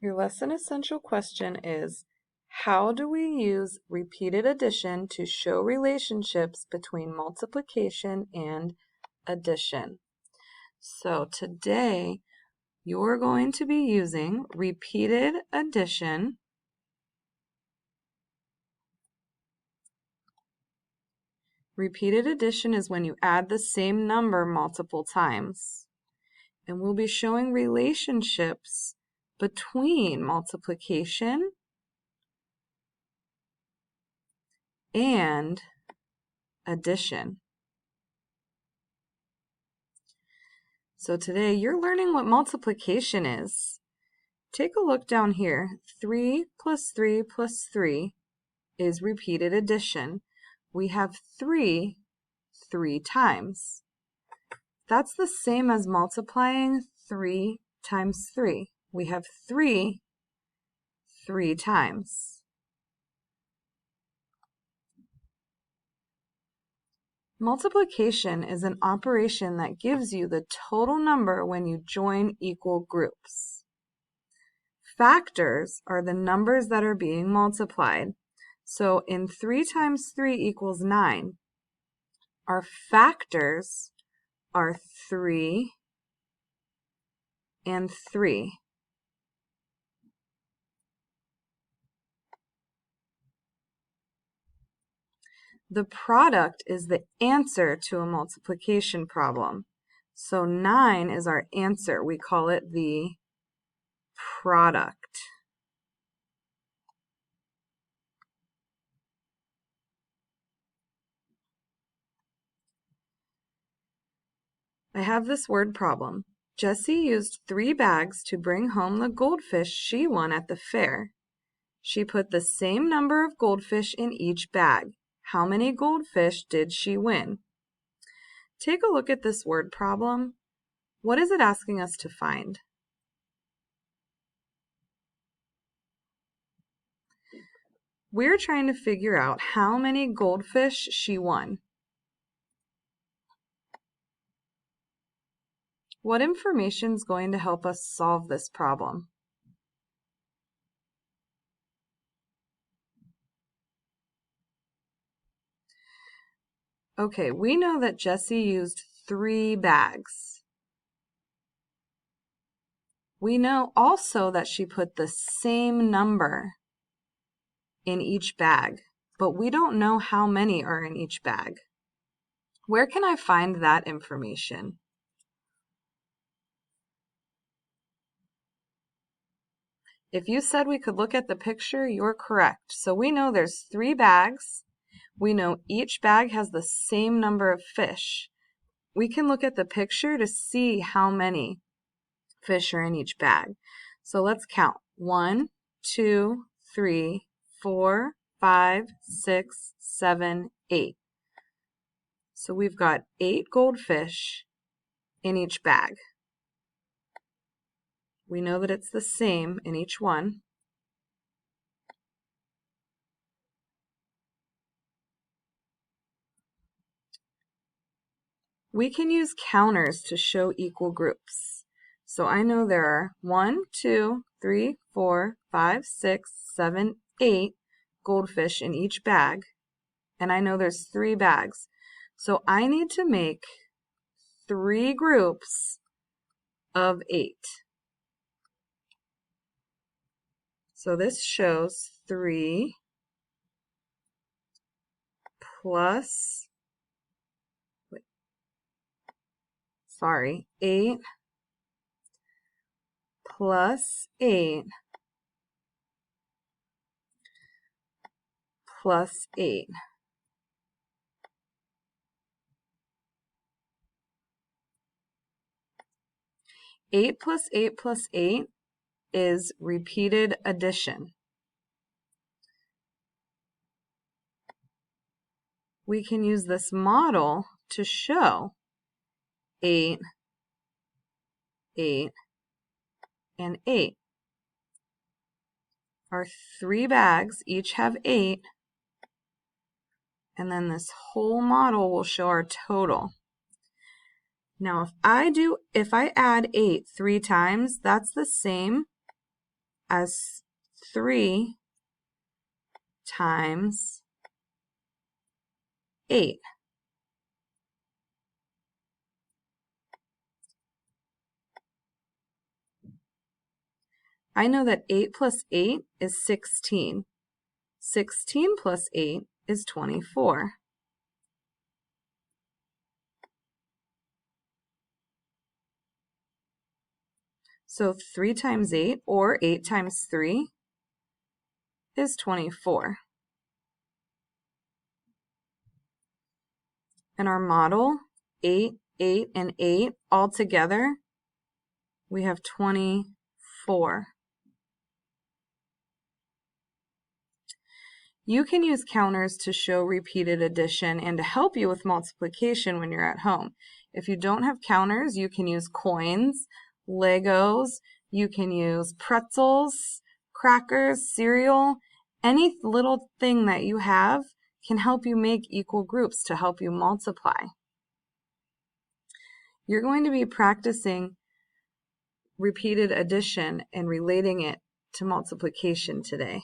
Your lesson essential question is, how do we use repeated addition to show relationships between multiplication and addition? So today, you're going to be using repeated addition Repeated addition is when you add the same number multiple times. And we'll be showing relationships between multiplication and addition. So today you're learning what multiplication is. Take a look down here. 3 plus 3 plus 3 is repeated addition. We have 3 times. That's the same as multiplying 3 times 3. We have 3 times. Multiplication is an operation that gives you the total number when you join equal groups. Factors are the numbers that are being multiplied. So in 3 times 3 equals 9, our factors are 3 and 3. The product is the answer to a multiplication problem. So 9 is our answer. We call it the product. I have this word problem. Jessie used 3 bags to bring home the goldfish she won at the fair. She put the same number of goldfish in each bag. How many goldfish did she win? Take a look at this word problem. What is it asking us to find? We're trying to figure out how many goldfish she won. What information is going to help us solve this problem? Okay, we know that Jessie used 3 bags. We know also that she put the same number in each bag, but we don't know how many are in each bag. Where can I find that information? If you said we could look at the picture, you're correct. So we know there's 3 bags. We know each bag has the same number of fish. We can look at the picture to see how many fish are in each bag. So let's count. 1, 2, 3, 4, 5, 6, 7, 8. So we've got 8 goldfish in each bag. We know that it's the same in each one. We can use counters to show equal groups. So I know there are 1, 2, 3, 4, 5, 6, 7, 8 goldfish in each bag. And I know there's 3 bags. So I need to make 3 groups of 8. So this shows 3 plus, 8 plus 8 plus 8. Eight plus 8 plus 8 is repeated addition. We can use this model to show 8, 8, and 8. Our 3 bags each have 8, and then this whole model will show our total. Now if I add 8 3 times, that's the same as 3 times 8. I know that 8 plus 8 is 16. 16 plus 8 is 24. So 3 times 8, or 8 times 3, is 24. In our model, 8, 8, and 8 all together, we have 24. You can use counters to show repeated addition and to help you with multiplication when you're at home. If you don't have counters, you can use coins, Legos, you can use pretzels, crackers, cereal. Any little thing that you have can help you make equal groups to help you multiply. You're going to be practicing repeated addition and relating it to multiplication today.